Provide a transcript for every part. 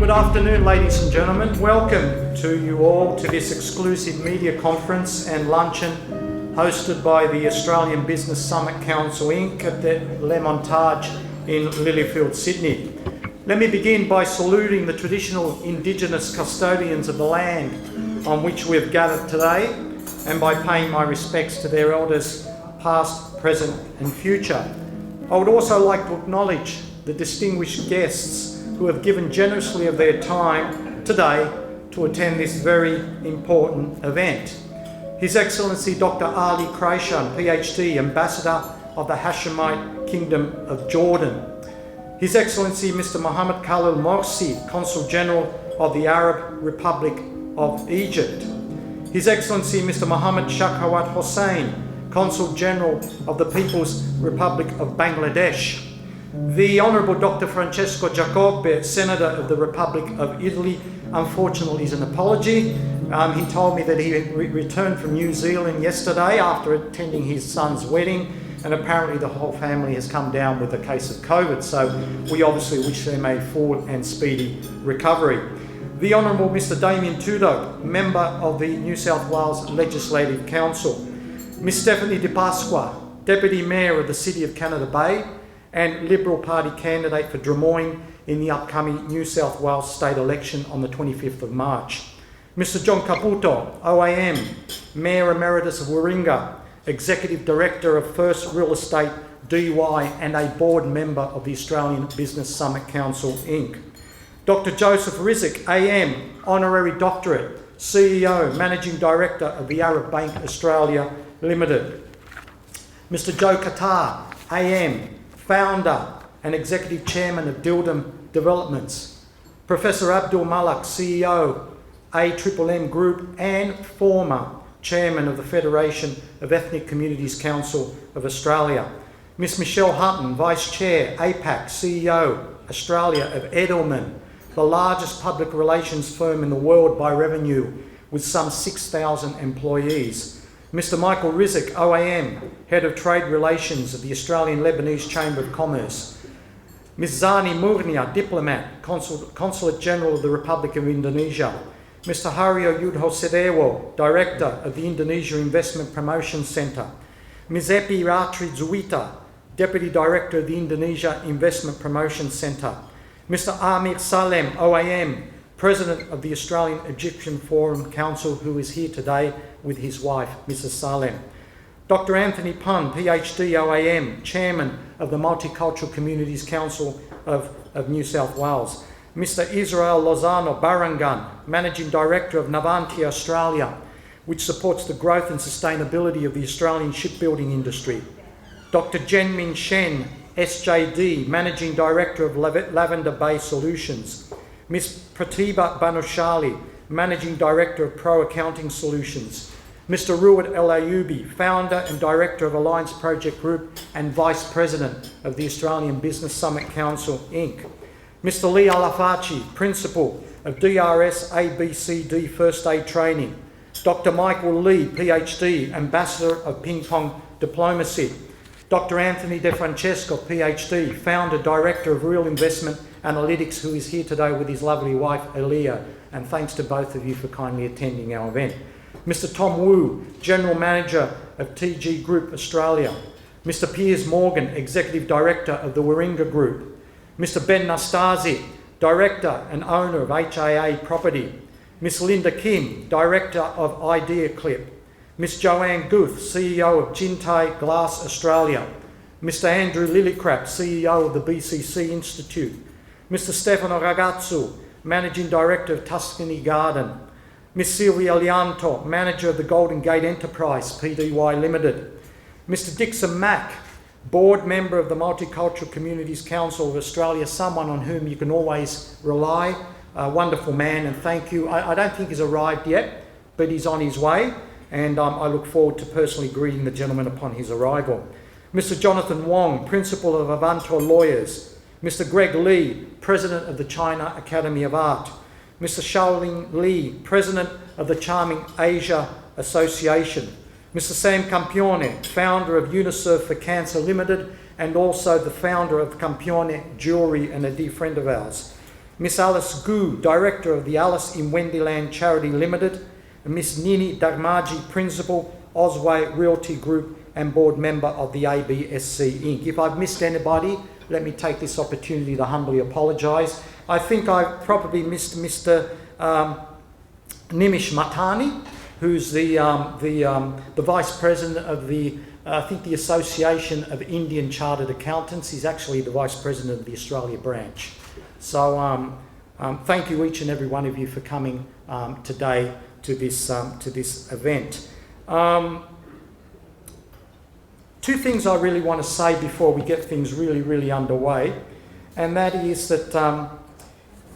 Good afternoon, ladies and gentlemen. Welcome to you all to this exclusive media conference and luncheon hosted by the Australian Business Summit Council Inc. at the Le Montage in Lilyfield, Sydney. Let me begin by saluting the traditional Indigenous custodians of the land on which we have gathered today and by paying my respects to their elders past, present and future. I would also like to acknowledge the distinguished guests who have given generously of their time today to attend this very important event. His Excellency Dr. Ali Kraishan, PhD, Ambassador of the Hashemite Kingdom of Jordan. His Excellency Mr. Mohammed Khalil Morsi, Consul General of the Arab Republic of Egypt. His Excellency Mr. Mohammed Shakhawat Hossain, Consul General of the People's Republic of Bangladesh. The Honourable Dr. Francesco Giacobbe, Senator of the Republic of Italy, unfortunately is an apology. He told me that he returned from New Zealand yesterday after attending his son's wedding, and apparently the whole family has come down with a case of COVID, so we obviously wish them a full and speedy recovery. The Honourable Mr. Damien Tudehope, Member of the New South Wales Legislative Council. Ms. Stephanie De Pasqua, Deputy Mayor of the City of Canada Bay and Liberal Party candidate for Drummoyne in the upcoming New South Wales state election on the 25th of March. Mr. John Caputo, OAM, Mayor Emeritus of Warringah, Executive Director of First Real Estate DY and a board member of the Australian Business Summit Council Inc. Dr. Joseph Rizek, AM, Honorary Doctorate, CEO, Managing Director of the Arab Bank Australia Limited. Mr. Joe Qatar, AM, Founder and Executive Chairman of Dildam Developments. Professor Abdul Malak, CEO, AMM Group and former Chairman of the Federation of Ethnic Communities Council of Australia. Ms. Michelle Hutton, Vice Chair, APAC, CEO, Australia of Edelman, the largest public relations firm in the world by revenue with some 6,000 employees. Mr. Michael Rizek, OAM, Head of Trade Relations of the Australian Lebanese Chamber of Commerce. Ms. Zani Murnia, Diplomat, Consulate General of the Republic of Indonesia. Mr. Hario Yudhosedewo, Director of the Indonesia Investment Promotion Centre. Ms. Epi Ratri Zuwita, Deputy Director of the Indonesia Investment Promotion Centre. Mr. Amir Salem, OAM, President of the Australian Egyptian Forum Council, who is here today with his wife, Mrs. Salem. Dr. Anthony Pun, PhD, OAM, Chairman of the Multicultural Communities Council of New South Wales. Mr. Israel Lozano Barangan, Managing Director of Navanti Australia, which supports the growth and sustainability of the Australian shipbuilding industry. Dr. Jenmin Shen, SJD, Managing Director of Lavender Bay Solutions. Ms. Pratibha Banushali, Managing Director of Pro Accounting Solutions. Mr. Ruud El Ayoubi, Founder and Director of Alliance Project Group and Vice President of the Australian Business Summit Council Inc. Mr. Lee Alafaci, Principal of DRS ABCD First Aid Training. Dr. Michael Lee, PhD, Ambassador of Ping Pong Diplomacy. Dr. Anthony De Francesco, PhD, Founder, Director of Real Investment Analytics, who is here today with his lovely wife, Elia, and thanks to both of you for kindly attending our event. Mr. Tom Wu, General Manager of TG Group Australia. Mr. Piers Morgan, Executive Director of the Warringah Group. Mr. Ben Nastasi, Director and owner of HAA Property. Ms. Linda Kim, Director of Idea Clip. Ms. Joanne Guth, CEO of Jintai Glass Australia. Mr. Andrew Lillicrap, CEO of the BCC Institute. Mr. Stefano Ragazzu, Managing Director of Tuscany Garden. Ms. Silvia Lianto, Manager of the Golden Gate Enterprise Pty Limited. Mr. Dixon Mack, Board Member of the Multicultural Communities Council of Australia, someone on whom you can always rely, a wonderful man, and thank you. I don't think he's arrived yet, but he's on his way, and I look forward to personally greeting the gentleman upon his arrival. Mr. Jonathan Wong, Principal of Avantor Lawyers. Mr. Greg Lee, President of the China Academy of Art. Mr. Shaoling Li, President of the Charming Asia Association. Mr. Sam Campione, Founder of UNICEF for Cancer Limited and also the founder of Campione Jewellery and a dear friend of ours. Miss Alice Gu, Director of the Alice in Wendyland Charity Limited, and Miss Nini Dagmaji, Principal, Osway Realty Group and Board Member of the ABSC Inc. If I've missed anybody, let me take this opportunity to humbly apologise. I think I probably missed Mr. Nimish Matani, who's the Vice President of the Association of Indian Chartered Accountants. He's actually the Vice President of the Australia branch. So thank you each and every one of you for coming today to this event. Two things I really want to say before we get things really underway, and that is that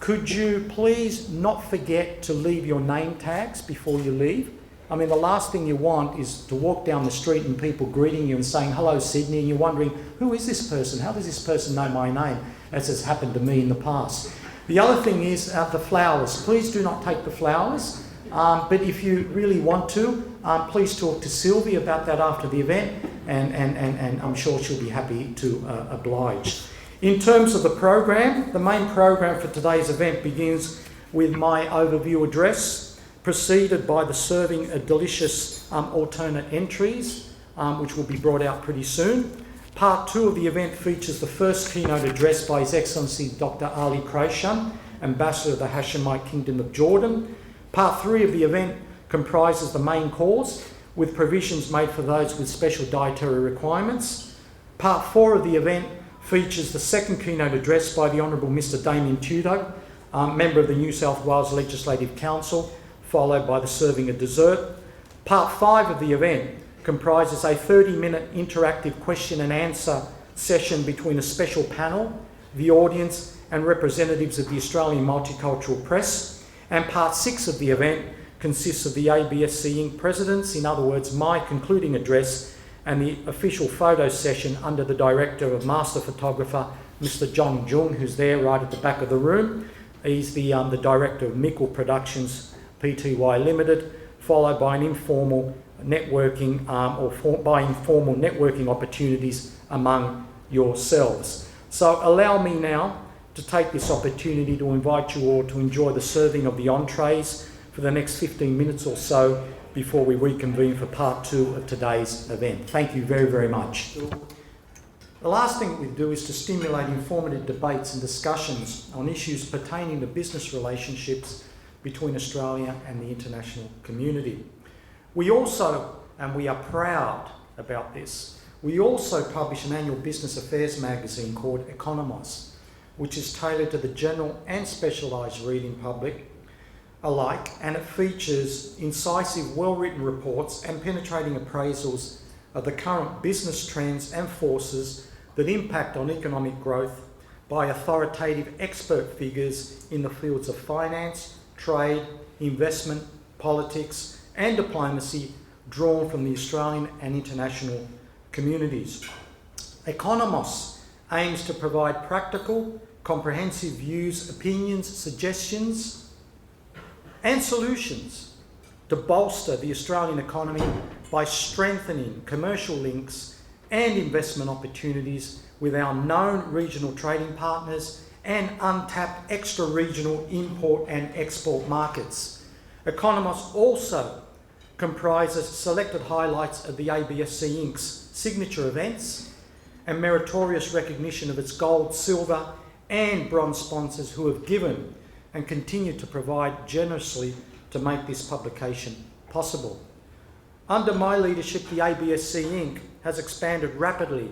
could you please not forget to leave your name tags before you leave? I mean, the last thing you want is to walk down the street and people greeting you and saying, "Hello, Sydney," and you're wondering, who is this person? How does this person know my name? As has happened to me in the past. The other thing is the flowers. Please do not take the flowers, but if you really want to, please talk to Sylvie about that after the event, and I'm sure she'll be happy to oblige. In terms of the program, the main program for today's event begins with my overview address, preceded by the serving of delicious alternate entries, which will be brought out pretty soon. Part 2 of the event features the first keynote address by His Excellency Dr. Ali Kraishan, Ambassador of the Hashemite Kingdom of Jordan. Part 3 of the event comprises the main course, with provisions made for those with special dietary requirements. Part 4 of the event features the second keynote address by the Honourable Mr. Damien Tudehope, Member of the New South Wales Legislative Council, followed by the serving of dessert. Part 5 of the event comprises a 30-minute interactive question and answer session between a special panel, the audience and representatives of the Australian Multicultural Press. And Part 6 of the event consists of the ABSC Inc. Presidents, in other words, my concluding address, and the official photo session under the Director of Master Photographer, Mr. John Jung, who's there right at the back of the room. He's the Director of Mickle Productions Pty Limited, followed by an informal networking informal networking opportunities among yourselves. So allow me now to take this opportunity to invite you all to enjoy the serving of the entrees for the next 15 minutes or so before we reconvene for part 2 of today's event. Thank you very much. The last thing we do is to stimulate informative debates and discussions on issues pertaining to business relationships between Australia and the international community. We also, and we are proud about this, we also publish an annual business affairs magazine called Economos, which is tailored to the general and specialised reading public alike, and it features incisive, well-written reports and penetrating appraisals of the current business trends and forces that impact on economic growth by authoritative expert figures in the fields of finance, trade, investment, politics and diplomacy, drawn from the Australian and international communities. Economos aims to provide practical, comprehensive views, opinions, suggestions and solutions to bolster the Australian economy by strengthening commercial links and investment opportunities with our known regional trading partners and untapped extra-regional import and export markets. Economos also comprises selected highlights of the ABSC Inc.'s signature events and meritorious recognition of its gold, silver and bronze sponsors who have given and continue to provide generously to make this publication possible. Under my leadership, the ABSC Inc. has expanded rapidly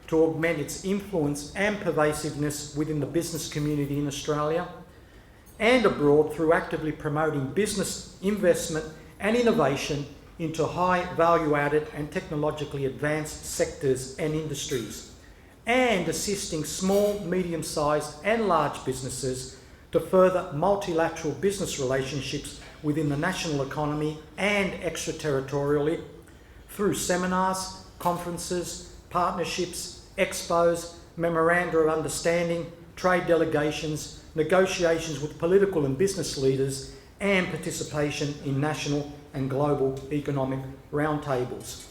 to augment its influence and pervasiveness within the business community in Australia and abroad through actively promoting business investment and innovation into high value-added and technologically advanced sectors and industries, and assisting small, medium-sized and large businesses to further multilateral business relationships within the national economy and extraterritorially through seminars, conferences, partnerships, expos, memoranda of understanding, trade delegations, negotiations with political and business leaders, and participation in national and global economic roundtables.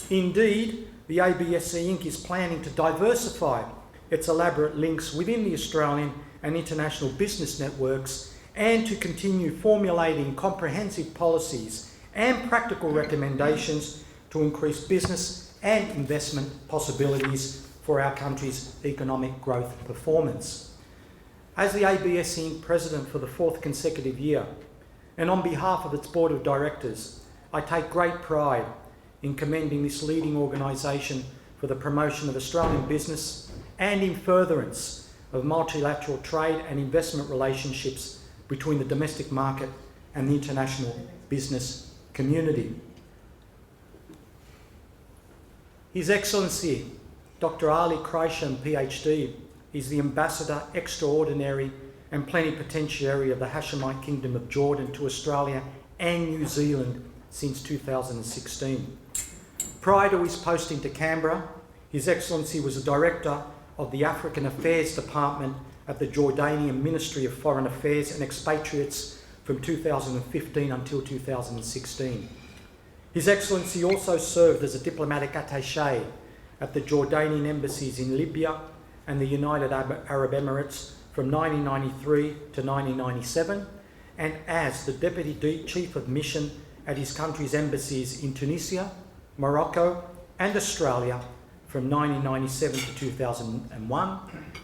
Indeed, the ABSC Inc. is planning to diversify its elaborate links within the Australian and international business networks, and to continue formulating comprehensive policies and practical recommendations to increase business and investment possibilities for our country's economic growth performance. As the ABSC President for the 4th consecutive year, and on behalf of its Board of Directors, I take great pride in commending this leading organisation for the promotion of Australian business and in furtherance of multilateral trade and investment relationships between the domestic market and the international business community. His Excellency Dr. Ali Kraishan, PhD, is the Ambassador Extraordinary and Plenipotentiary of the Hashemite Kingdom of Jordan to Australia and New Zealand since 2016. Prior to his posting to Canberra, His Excellency was a Director of the African Affairs Department at the Jordanian Ministry of Foreign Affairs and Expatriates from 2015 until 2016. His Excellency also served as a diplomatic attaché at the Jordanian embassies in Libya and the United Arab Emirates from 1993 to 1997, and as the Deputy Chief of Mission at his country's embassies in Tunisia, Morocco and Australia from 1997 to 2001,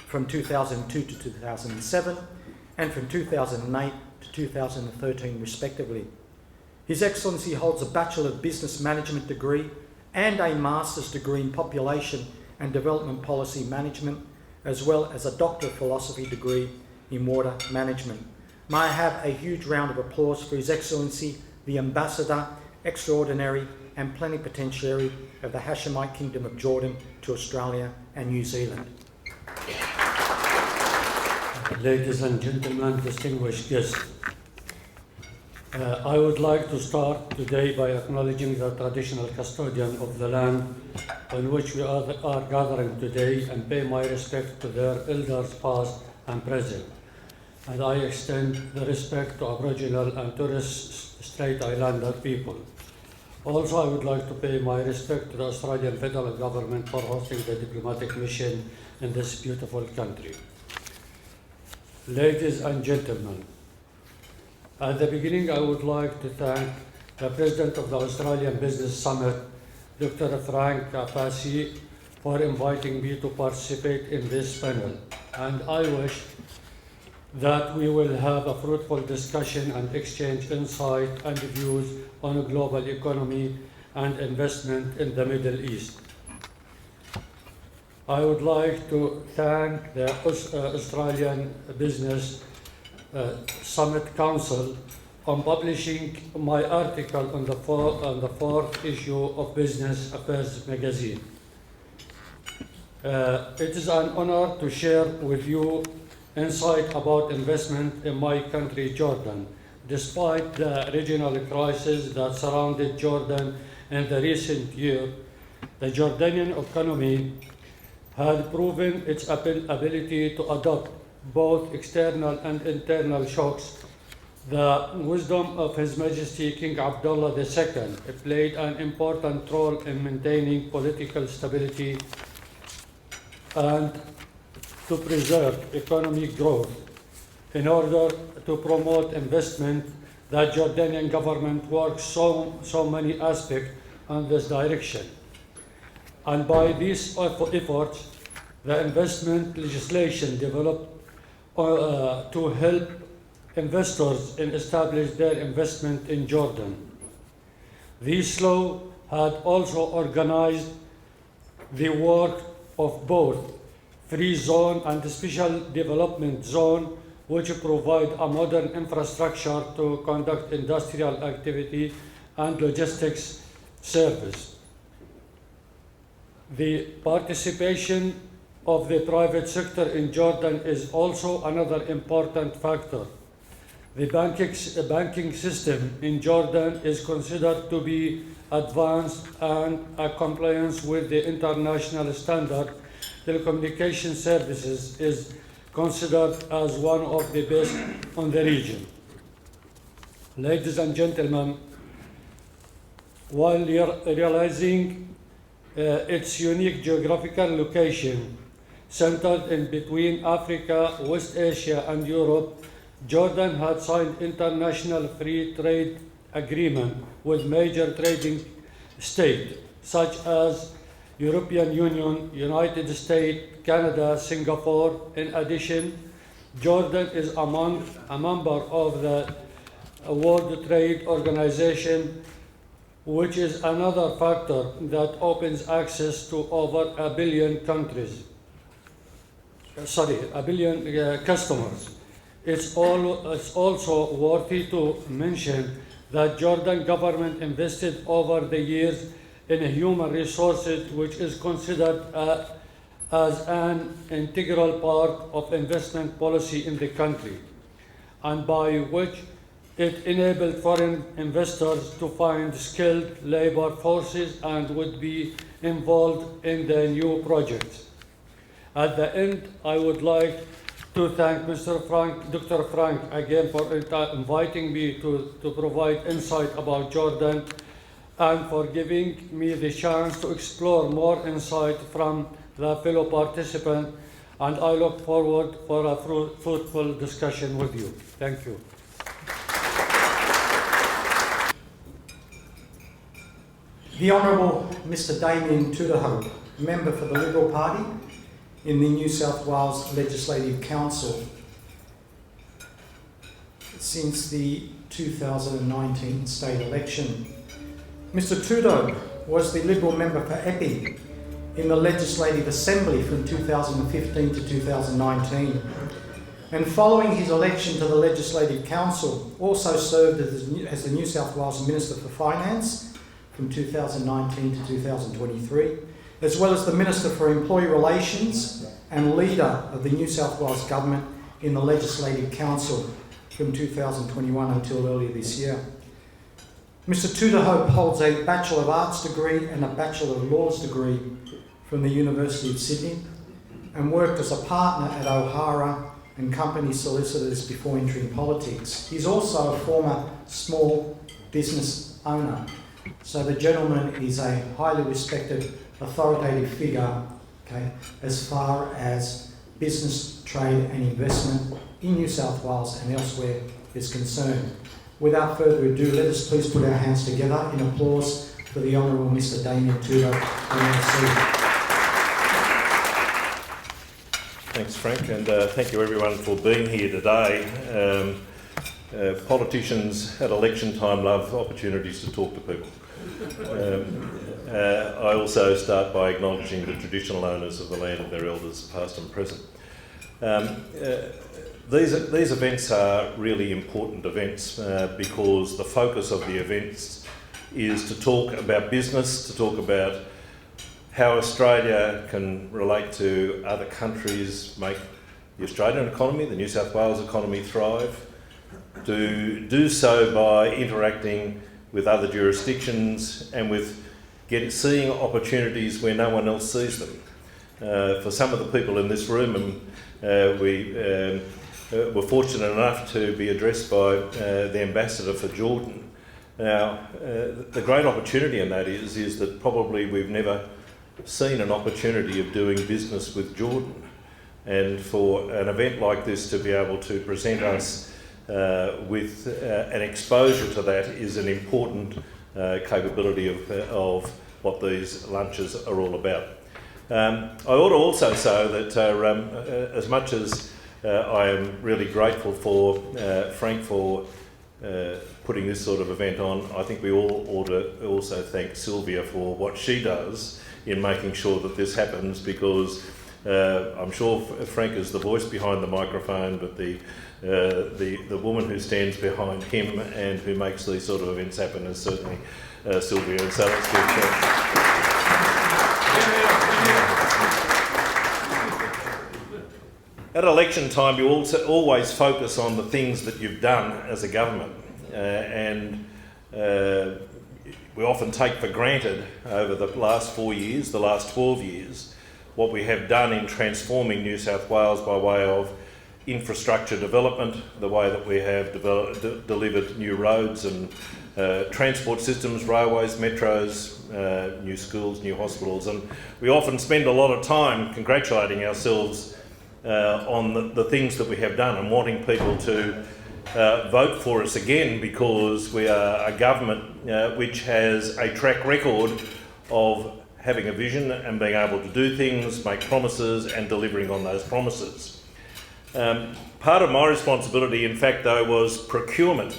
from 2002 to 2007, and from 2008 to 2013 respectively. His Excellency holds a Bachelor of Business Management degree and a Master's degree in Population and Development Policy Management, as well as a Doctor of Philosophy degree in Water Management. May I have a huge round of applause for His Excellency, the Ambassador Extraordinary and Plenipotentiary of the Hashemite Kingdom of Jordan to Australia and New Zealand. Ladies and gentlemen, distinguished guests, I would like to start today by acknowledging the traditional custodian of the land on which we are gathering today and pay my respect to their elders past and present. And I extend the respect to Aboriginal and Torres Strait Islander people. Also, I would like to pay my respect to the Australian Federal Government for hosting the diplomatic mission in this beautiful country. Ladies and gentlemen, at the beginning I would like to thank the President of the Australian Business Summit, Dr. Frank ABSC, for inviting me to participate in this panel, and I wish that we will have a fruitful discussion and exchange insight and views on a global economy and investment in the Middle East. I would like to thank the Australian Business Summit Council on publishing my article on the fourth issue of Business Affairs magazine. It is an honor to share with you insight about investment in my country, Jordan. Despite the regional crisis that surrounded Jordan in the recent year, the Jordanian economy had proven its ability to adapt both external and internal shocks. The wisdom of His Majesty King Abdullah II played an important role in maintaining political stability and to preserve economic growth. In order to promote investment, the Jordanian government works so many aspects in this direction. And by these efforts, the investment legislation developed to help investors in establish their investment in Jordan. This law had also organized the work of both free zone and special development zone, which provide a modern infrastructure to conduct industrial activity and logistics service. The participation of the private sector in Jordan is also another important factor. The banking system in Jordan is considered to be advanced and a compliance with the international standard. Telecommunication services is considered as one of the best in the region. Ladies and gentlemen, while realizing its unique geographical location, centered in between Africa, West Asia, and Europe. Jordan had signed international free trade agreement with major trading states such as European Union, United States, Canada, Singapore. In addition, Jordan is a member of the World Trade Organization, which is another factor that opens access to over a billion customers. It's also worthy to mention that Jordan government invested over the years in human resources, which is considered as an integral part of investment policy in the country, and by which it enabled foreign investors to find skilled labor forces and would be involved in the new projects. At the end, I would like to thank Dr. Frank again for inviting me to provide insight about Jordan and for giving me the chance to explore more insight from the fellow participant, and I look forward for a fruitful discussion with you. Thank you. The Honourable Mr Damien Tudehope, Member for the Liberal Party in the New South Wales Legislative Council. Since the 2019 state election, Mr Tudehope was the Liberal Member for Epping in the Legislative Assembly from 2015 to 2019, and following his election to the Legislative Council, also served as the New South Wales Minister for Finance from 2019 to 2023, as well as the Minister for Employee Relations and Leader of the New South Wales Government in the Legislative Council from 2021 until earlier this year. Mr Tudehope holds a Bachelor of Arts degree and a Bachelor of Laws degree from the University of Sydney, and worked as a partner at O'Hara and company solicitors before entering politics. He's also a former small business owner. So the gentleman is a highly respected, authoritative figure, as far as business, trade and investment in New South Wales and elsewhere is concerned. Without further ado, let us please put our hands together in applause for the Honourable Mr Damien Tudehope MLC. Thanks, Frank, and thank you everyone for being here today. Politicians at election time love opportunities to talk to people. I also start by acknowledging the traditional owners of the land and their elders, past and present. These events are really important events because the focus of the events is to talk about business, to talk about how Australia can relate to other countries, make the Australian economy, the New South Wales economy thrive, to do so by interacting with other jurisdictions and with seeing opportunities where no one else sees them. For some of the people in this room, we were fortunate enough to be addressed by the Ambassador for Jordan. Now, the great opportunity in that is that probably we've never seen an opportunity of doing business with Jordan, and for an event like this to be able to present us with an exposure to that is an important capability of what these lunches are all about. I ought to also say that as much as I am really grateful for Frank for putting this sort of event on, I think we all ought to also thank Sylvia for what she does in making sure that this happens, because I'm sure Frank is the voice behind the microphone, but the woman who stands behind him and who makes these sort of events happen is certainly Sylvia, and so that's good. At election time, you also always focus on the things that you've done as a government, and we often take for granted over the last 4 years, the last 12 years, what we have done in transforming New South Wales by way of infrastructure development, the way that we have delivered new roads and transport systems, railways, metros, new schools, new hospitals, and we often spend a lot of time congratulating ourselves on the things that we have done and wanting people to vote for us again, because we are a government which has a track record of having a vision and being able to do things, make promises and delivering on those promises. Part of my responsibility, in fact, though, was procurement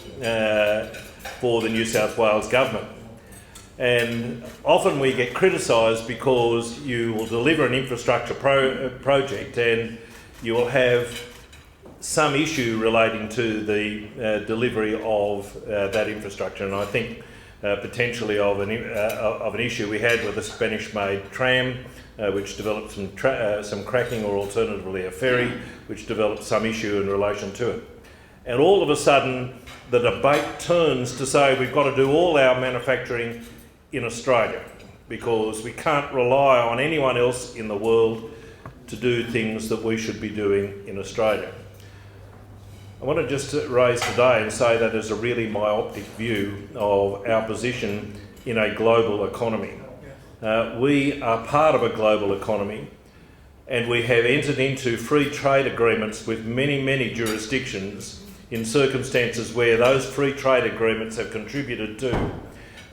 for the New South Wales government. And often we get criticised because you will deliver an infrastructure project and you will have some issue relating to the delivery of that infrastructure. And I think potentially of an issue we had with the Spanish-made tram, which developed some cracking, or alternatively a ferry, which developed some issue in relation to it. And all of a sudden the debate turns to say we've got to do all our manufacturing in Australia because we can't rely on anyone else in the world to do things that we should be doing in Australia. I want to just raise today and say that is a really myopic view of our position in a global economy. We are part of a global economy, and we have entered into free trade agreements with many, many jurisdictions in circumstances where those free trade agreements have contributed to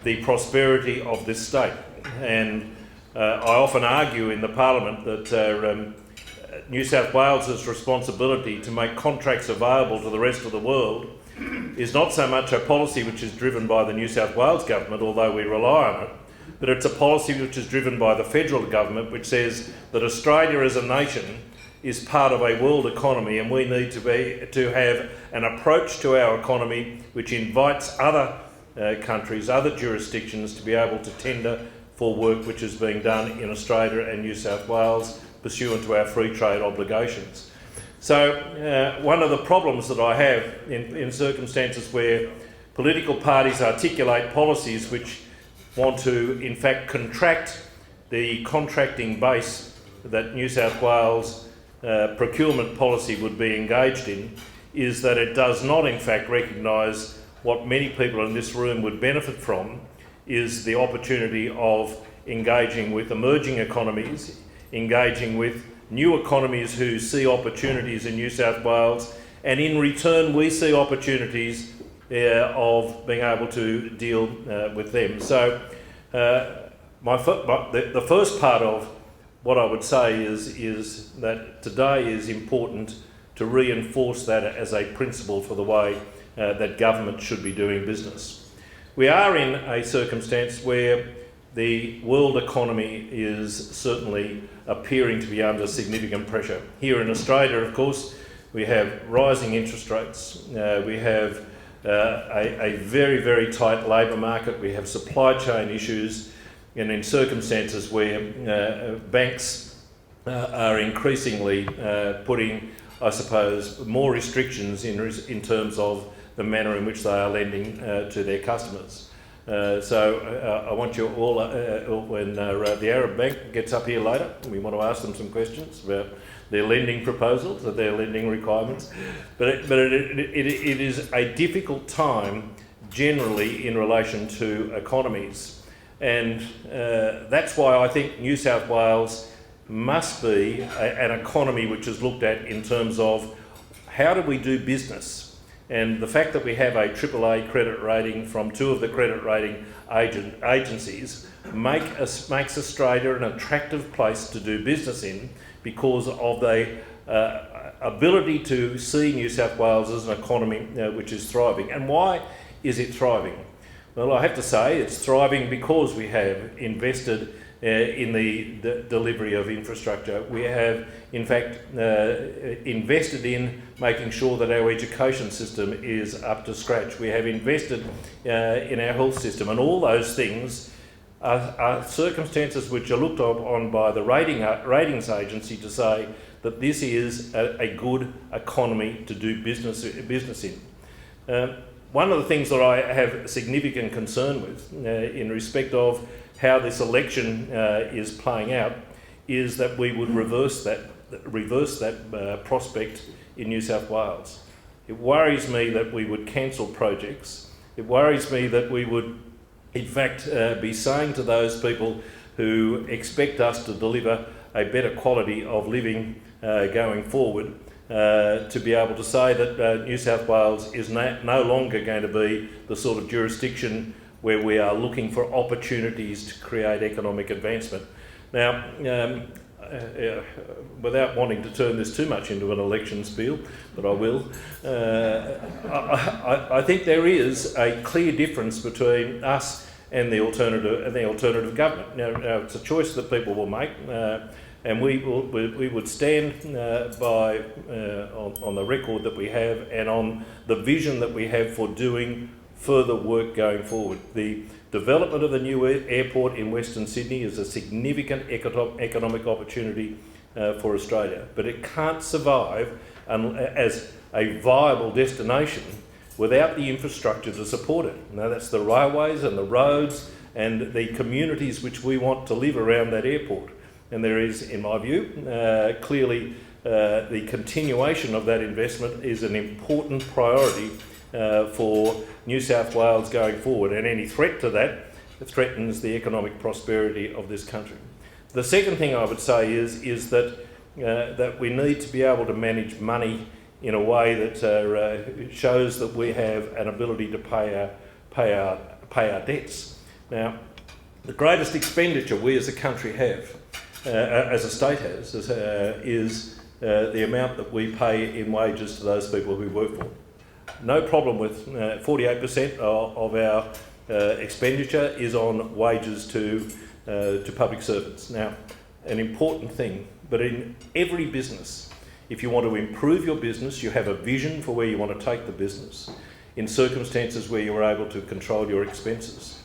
the prosperity of this state. And I often argue in the Parliament that New South Wales' responsibility to make contracts available to the rest of the world is not so much a policy which is driven by the New South Wales government, although we rely on it, but it's a policy which is driven by the federal government, which says that Australia as a nation is part of a world economy, and we need to have an approach to our economy which invites other countries, other jurisdictions to be able to tender for work which is being done in Australia and New South Wales pursuant to our free trade obligations. So one of the problems that I have in circumstances where political parties articulate policies which want to in fact contract the contracting base that New South Wales procurement policy would be engaged in, is that it does not in fact recognise what many people in this room would benefit from, is the opportunity of engaging with emerging economies, engaging with new economies who see opportunities in New South Wales, and in return we see opportunities of being able to deal with them. So the first part of what I would say is that today is important to reinforce that as a principle for the way that government should be doing business. We are in a circumstance where the world economy is certainly appearing to be under significant pressure. Here in Australia, of course, we have rising interest rates, we have a very, very tight labour market, we have supply chain issues, and in circumstances where banks are increasingly putting, I suppose, more restrictions in terms of the manner in which they are lending to their customers. So I want you all, when the Arab Bank gets up here later, we want to ask them some questions about their lending proposals, their lending requirements. But it is a difficult time generally in relation to economies. And that's why I think New South Wales must be an economy which is looked at in terms of how do we do business. And the fact that we have a AAA credit rating from two of the credit rating agencies makes Australia an attractive place to do business in, because of the ability to see New South Wales as an economy which is thriving. And why is it thriving? Well, I have to say it's thriving because we have invested in the delivery of infrastructure. We have, in fact, invested in making sure that our education system is up to scratch. We have invested in our health system, and all those things are circumstances which are looked on by the ratings agency to say that this is a good economy to do business in. One of the things that I have significant concern with in respect of how this election is playing out is that we would reverse that prospect in New South Wales. It worries me that we would cancel projects. It worries me that we would, in fact, be saying to those people who expect us to deliver a better quality of living going forward, to be able to say that New South Wales is no longer going to be the sort of jurisdiction where we are looking for opportunities to create economic advancement. Now, without wanting to turn this too much into an election spiel, but I will, I think there is a clear difference between us and the alternative government. Now it's a choice that people will make, and we would stand on the record that we have and on the vision that we have for doing further work going forward. The development of the new airport in Western Sydney is a significant economic opportunity for Australia, but it can't survive as a viable destination without the infrastructure to support it. Now that's the railways and the roads and the communities which we want to live around that airport. And there is, in my view, clearly the continuation of that investment is an important priority for New South Wales going forward, and any threat to that threatens the economic prosperity of this country. The second thing I would say is that that we need to be able to manage money in a way that shows that we have an ability to pay our debts. Now, the greatest expenditure we as a country have, as a state has, is the amount that we pay in wages to those people who work for. No problem with 48% of our expenditure is on wages to public servants. Now, an important thing, but in every business, if you want to improve your business, you have a vision for where you want to take the business in circumstances where you're able to control your expenses.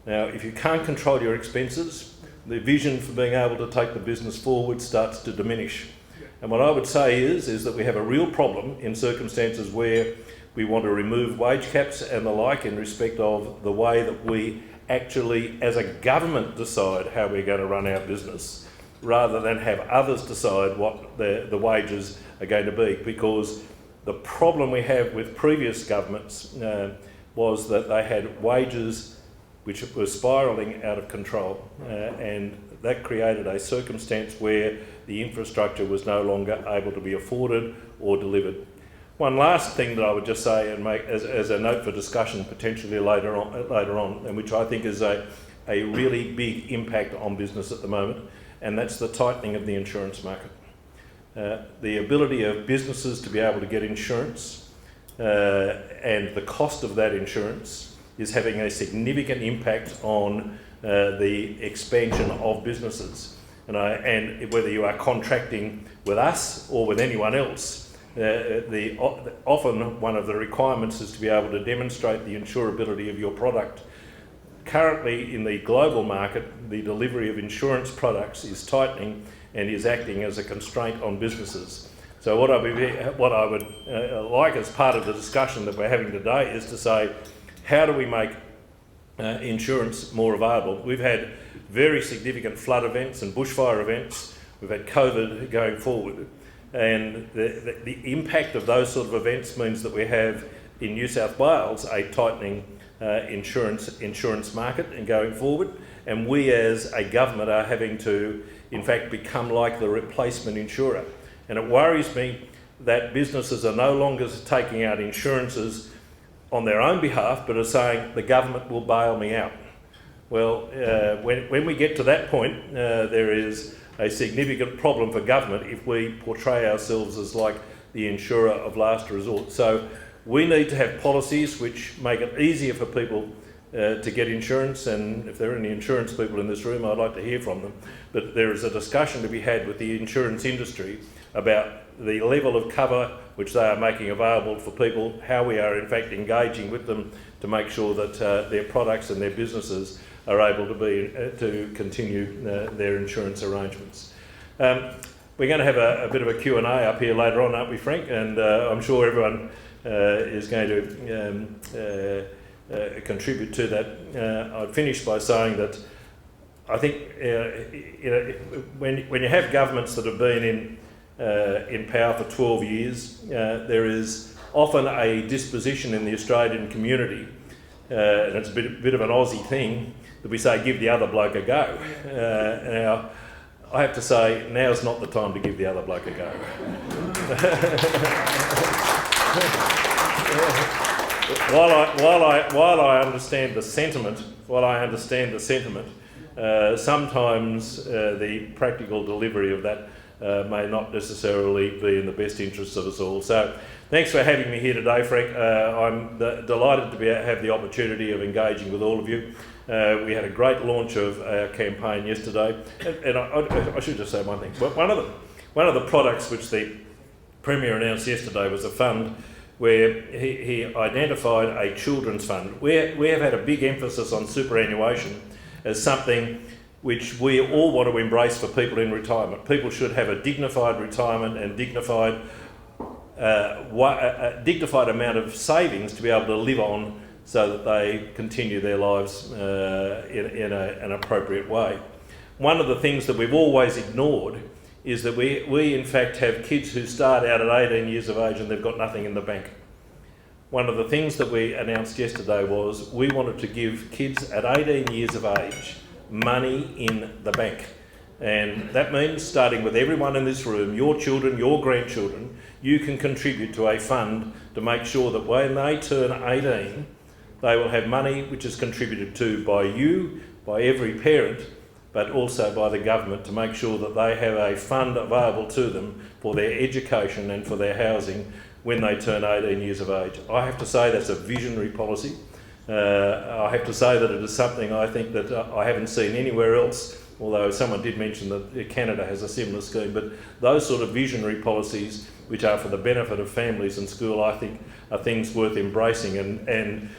Now, if you can't control your expenses, the vision for being able to take the business forward starts to diminish. And what I would say is that we have a real problem in circumstances where we want to remove wage caps and the like in respect of the way that we actually, as a government, decide how we're going to run our business, rather than have others decide what the wages are going to be. Because the problem we have with previous governments was that they had wages which were spiralling out of control, and that created a circumstance where the infrastructure was no longer able to be afforded or delivered. One last thing that I would just say and make as a note for discussion potentially later on, and which I think is a really big impact on business at the moment, and that's the tightening of the insurance market. The ability of businesses to be able to get insurance and the cost of that insurance is having a significant impact on the expansion of businesses. And whether you are contracting with us or with anyone else, often one of the requirements is to be able to demonstrate the insurability of your product. Currently in the global market, the delivery of insurance products is tightening and is acting as a constraint on businesses. So what I would like as part of the discussion that we're having today is to say, how do we make insurance more available? We've had very significant flood events and bushfire events. We've had COVID going forward. And the impact of those sort of events means that we have in New South Wales a tightening insurance market and going forward. And we as a government are having to, in fact, become like the replacement insurer. And it worries me that businesses are no longer taking out insurances on their own behalf, but are saying the government will bail me out. Well, when we get to that point, there is a significant problem for government if we portray ourselves as like the insurer of last resort. So we need to have policies which make it easier for people to get insurance, and if there are any insurance people in this room, I'd like to hear from them. But there is a discussion to be had with the insurance industry about the level of cover which they are making available for people, how we are in fact engaging with them to make sure that their products and their businesses are able to continue their insurance arrangements. We're going to have a bit of a Q&A up here later on, aren't we, Frank? And I'm sure everyone is going to contribute to that. I'd finish by saying that I think when you have governments that have been in power for 12 years, there is often a disposition in the Australian community, and it's a bit of an Aussie thing, that we say, give the other bloke a go. Now, I have to say, now's not the time to give the other bloke a go. While I understand the sentiment, sometimes the practical delivery of that may not necessarily be in the best interests of us all. So thanks for having me here today, Frank. I'm delighted to have the opportunity of engaging with all of you. We had a great launch of our campaign yesterday, and I should just say one thing. One of the products which the Premier announced yesterday was a fund where he identified a children's fund. We have had a big emphasis on superannuation as something which we all want to embrace for people in retirement. People should have a dignified retirement and dignified amount of savings to be able to live on so that they continue their lives in an appropriate way. One of the things that we've always ignored is that we in fact have kids who start out at 18 years of age and they've got nothing in the bank. One of the things that we announced yesterday was we wanted to give kids at 18 years of age money in the bank. And that means, starting with everyone in this room, your children, your grandchildren, you can contribute to a fund to make sure that when they turn 18, they will have money which is contributed to by you, by every parent, but also by the government, to make sure that they have a fund available to them for their education and for their housing when they turn 18 years of age. I have to say that's a visionary policy. I have to say that it is something I think that I haven't seen anywhere else, although someone did mention that Canada has a similar scheme. But those sort of visionary policies, which are for the benefit of families and school, I think are things worth embracing and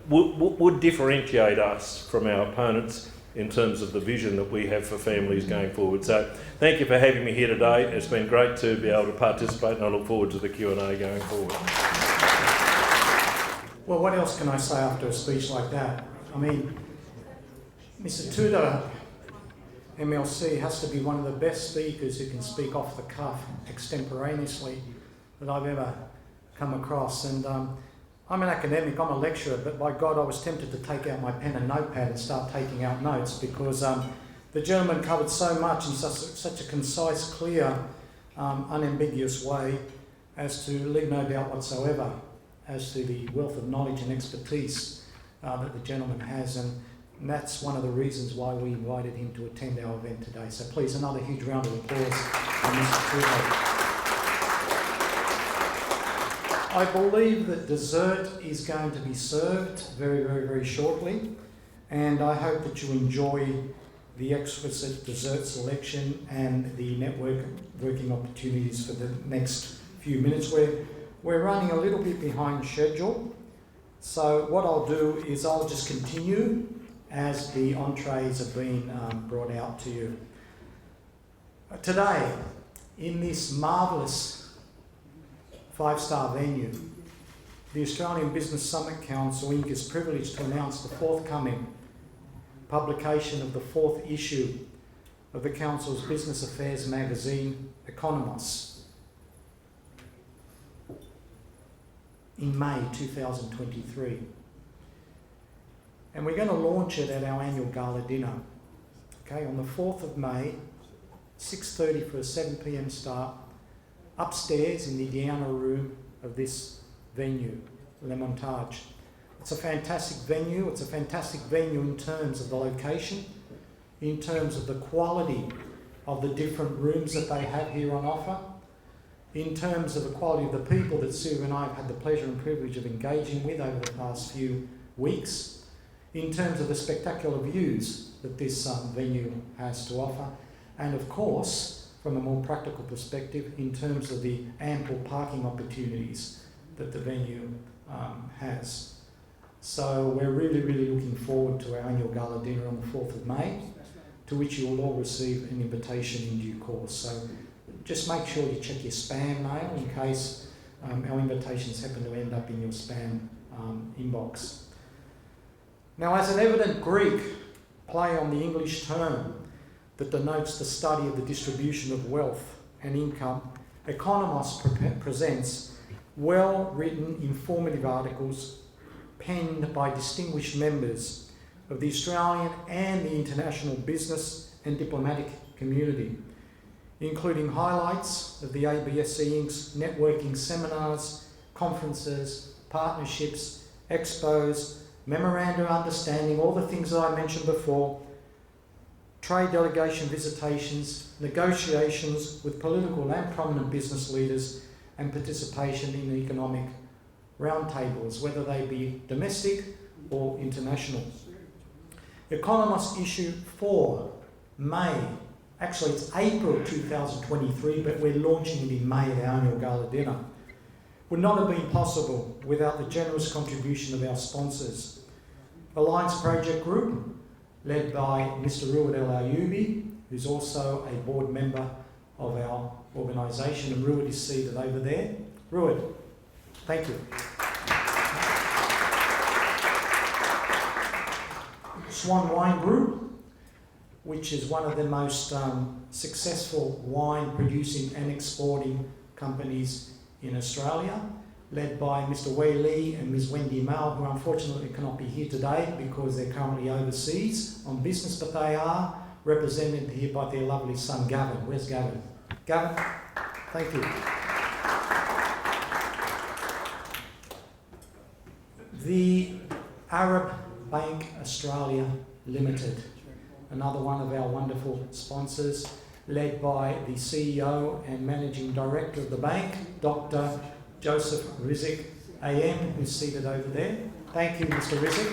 would differentiate us from our opponents in terms of the vision that we have for families going forward. So thank you for having me here today. It's been great to be able to participate, and I look forward to the Q&A going forward. Well, what else can I say after a speech like that? I mean, Mr. Tudehope MLC has to be one of the best speakers who can speak off the cuff extemporaneously that I've ever come across. And I'm an academic, I'm a lecturer, but by God, I was tempted to take out my pen and notepad and start taking out notes, because the gentleman covered so much in such a concise, clear, unambiguous way as to leave no doubt whatsoever as to the wealth of knowledge and expertise that the gentleman has. And that's one of the reasons why we invited him to attend our event today. So please, another huge round of applause for Mr. Tudehope. I believe that dessert is going to be served very, very, very shortly, and I hope that you enjoy the exquisite dessert selection and the networking opportunities for the next few minutes. We're running a little bit behind schedule, so what I'll do is I'll just continue as the entrees are being brought out to you. Today, in this marvellous 5-star venue, the Australian Business Summit Council Inc. is privileged to announce the forthcoming publication of the 4th issue of the Council's business affairs magazine, Economos, in May 2023. And we're going to launch it at our annual gala dinner, okay, on the 4th of May, 6:30 for a 7 p.m. start, upstairs in the Diana room of this venue, Le Montage. It's a fantastic venue. It's a fantastic venue in terms of the location, in terms of the quality of the different rooms that they have here on offer, in terms of the quality of the people that Sue and I have had the pleasure and privilege of engaging with over the past few weeks, in terms of the spectacular views that this venue has to offer, and of course, from a more practical perspective, in terms of the ample parking opportunities that the venue has. So we're really, really looking forward to our annual gala dinner on the 4th of May, to which you will all receive an invitation in due course. So just make sure you check your spam mail in case our invitations happen to end up in your spam inbox. Now, as an evident Greek play on the English term that denotes the study of the distribution of wealth and income, Economos presents well-written, informative articles penned by distinguished members of the Australian and the international business and diplomatic community, including highlights of the ABSC Inc.'s networking seminars, conferences, partnerships, expos, memoranda of understanding, all the things that I mentioned before, trade delegation visitations, negotiations with political and prominent business leaders, and participation in economic roundtables, whether they be domestic or international. Economos issue 4, May. Actually, it's April 2023, but we're launching it in May at our annual gala dinner. Would not have been possible without the generous contribution of our sponsors. Alliance Project Group, led by Mr. Ruud El Ayoubi, who's also a board member of our organisation, and Ruud is seated over there. Ruud, thank you. Swan Wine Group, which is one of the most successful wine producing and exporting companies in Australia, led by Mr. Wei Li and Ms. Wendy Mao, who unfortunately cannot be here today because they're currently overseas on business, but they are represented here by their lovely son Gavin. Where's Gavin? Gavin, thank you. The Arab Bank Australia Limited, another one of our wonderful sponsors, led by the CEO and Managing Director of the bank, Dr. Joseph Rizik AM, who's seated over there. Thank you, Mr. Rizik.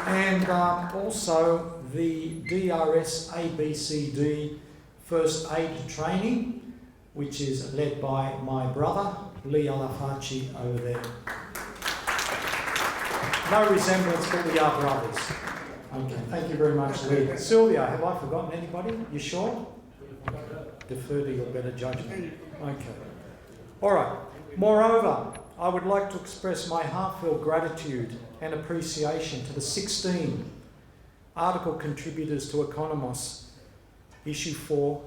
And also the DRS ABCD First Aid Training, which is led by my brother, Lee Alafachi, over there. No resemblance, but we are brothers. Okay, thank you very much, Lee. Sylvia, have I forgotten anybody? You sure? Defer to your better judgment. Okay. All right. Moreover, I would like to express my heartfelt gratitude and appreciation to the 16 article contributors to Economos, issue 4,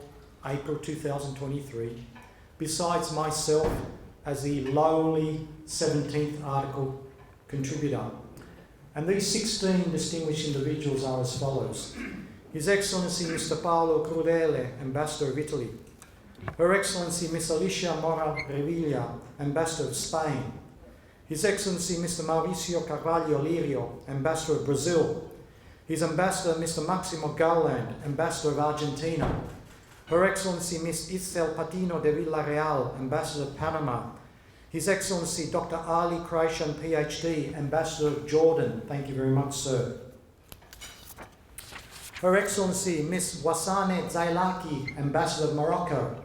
April 2023, besides myself as the lowly 17th article contributor. And these 16 distinguished individuals are as follows. His Excellency Mr. Paolo Crudele, Ambassador of Italy. Her Excellency Miss Alicia Mora Revilla, Ambassador of Spain. His Excellency Mr. Mauricio Carvalho Lirio, Ambassador of Brazil. His Ambassador Mr. Maximo Garland, Ambassador of Argentina. Her Excellency Miss Isabel Patino de Villarreal, Ambassador of Panama. His Excellency Dr. Ali Kraishan, PhD, Ambassador of Jordan. Thank you very much, sir. Her Excellency Miss Wassane Zailaki, Ambassador of Morocco.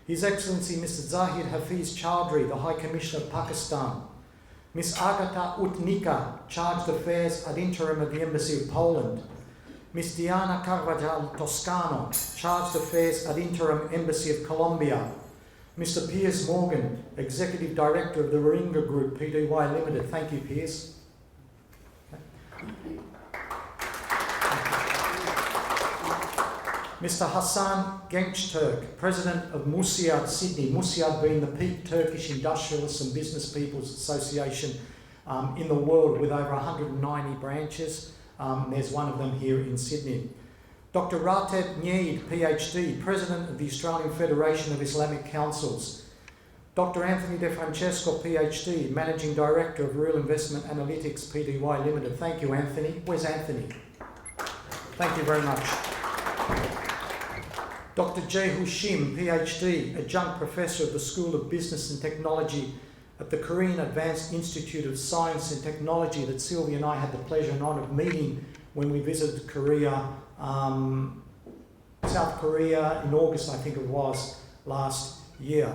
His Excellency Mr. Zahid Hafiz Chowdhury, the High Commissioner of Pakistan. Miss Agata Utnika, Chargé d'Affaires ad interim of the Embassy of Poland. Miss Diana Carvajal Toscano, Chargé d'Affaires ad interim Embassy of Colombia. Mr. Piers Morgan, Executive Director of the Warringah Group Pty Limited. Thank you, Piers. Mr. Hassan Gençtürk, President of Musiad Sydney. Musiad being the peak Turkish Industrialists and Business People's Association in the world, with over 190 branches. There's one of them here in Sydney. Dr. Rateb Nyeid, PhD, President of the Australian Federation of Islamic Councils. Dr. Anthony De Francesco, PhD, Managing Director of Real Investment Analytics Pty Limited. Thank you, Anthony. Where's Anthony? Thank you very much. Dr. Jehu Shim, PhD, Adjunct Professor of the School of Business and Technology at the Korean Advanced Institute of Science and Technology that Sylvia and I had the pleasure and honour of meeting when we visited Korea, South Korea in August, I think it was, last year.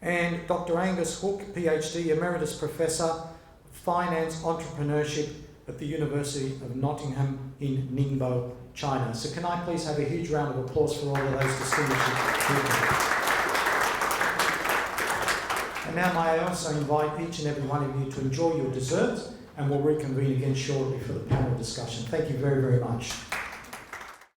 And Dr. Angus Hook, PhD, Emeritus Professor of Finance Entrepreneurship at the University of Nottingham in Ningbo, China. So can I please have a huge round of applause for all of those distinguished people. And now may I also invite each and every one of you to enjoy your desserts and we'll reconvene again shortly for the panel discussion. Thank you very, very much.